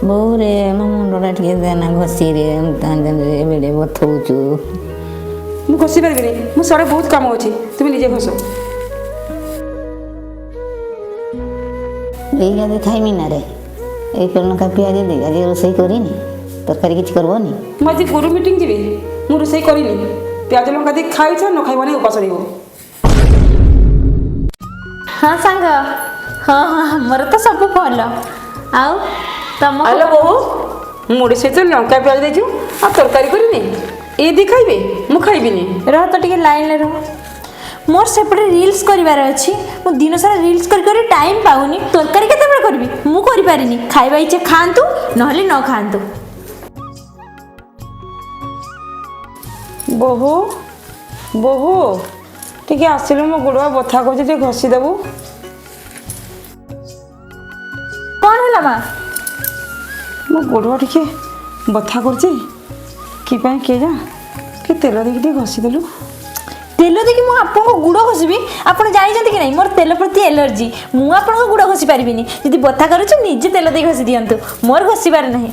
ବୋଉ ରେ ମୋ ମୁଣ୍ଡଟା ଟିକେ ଦେନା ଘଷିରେ ଏବେଟେ ବଥଉଛୁ। ମୁଁ ଘଷି ପାରିବିନି, ମୁଁ ସଡ଼େ ବହୁତ କାମ ଅଛି, ତୁମେ ନିଜେ ଘଷ। ଏଇ ଆଜି ଖାଇମି ନା ରେ, ଏଇ ଲଙ୍କା ପିଆଜ ଦେଇ ଆଜି ରୋଷେଇ କରିନି, ତରକାରୀ କିଛି କରବନି। ମୁଁ ଆଜି ଗୁରୁ ମିଟିଂ ଯିବି, ମୁଁ ରୋଷେଇ କରିନି। ପିଆଜ ଲଙ୍କା ଦେଇ ଖାଇଛ, ନ ଖାଇବନି ଉପାସ ରହିବ। ହଁ ସାଙ୍ଗ, ହଁ ହଁ ଆମର ତ ସବୁ ଭଲ। ଆଉ ତମ ଆଲୋ ବୋହୁ, ମୁଢ଼ି ସହିତ ଲଙ୍କା ପିଆଜ ଦେଇଛୁ, ଆଉ ତରକାରୀ କରିନି। ଏ ଦି ଖାଇବେ, ମୁଁ ଖାଇବିନି। ରହ ତ ଟିକେ ଲାଇନରେ ରହ। ମୋର ସେପଟେ ରିଲ୍ସ କରିବାର ଅଛି, ମୁଁ ଦିନ ସାରା ରିଲ୍ସ କରି କରି ଟାଇମ୍ ପାଉନି। ତରକାରୀ କେତେବେଳେ କରିବି, ମୁଁ କରିପାରିନି। ଖାଇବା ଇଚ୍ଛା ଖାଆନ୍ତୁ, ନହେଲେ ନ ଖାଆନ୍ତୁ। ବୋହୁ ବୋହୁ, ଟିକେ ଆସିଲୁ, ମୋ ଗୋଡ଼ ବଥା କରୁଛି, ଟିକେ ଘଷି ଦେବୁ। କ'ଣ ହେଲା ମା? ମୋ ଗୋଡ଼ ଟିକେ ବଥା କରୁଛି, କି ପାଇଁ କିଏ ଯା, ଟିକେ ତେଲ ଦେଇକି ଟିକେ ଘଷି ଦେଲୁ। ତେଲ ଦେଇକି ମୁଁ ଆପଣଙ୍କ ଗୁଡ଼ ଘଷିବି? ଆପଣ ଜାଣିଛନ୍ତି କି ନାହିଁ ମୋର ତେଲ ପ୍ରତି ଏଲର୍ଜି। ମୁଁ ଆପଣଙ୍କ ଗୁଡ଼ ଘଷି ପାରିବିନି। ଯଦି ବଥା କରୁଛି ନିଜେ ତେଲ ଦେଇ ଘଷି ଦିଅନ୍ତୁ, ମୋର ଘଷିବାର ନାହିଁ।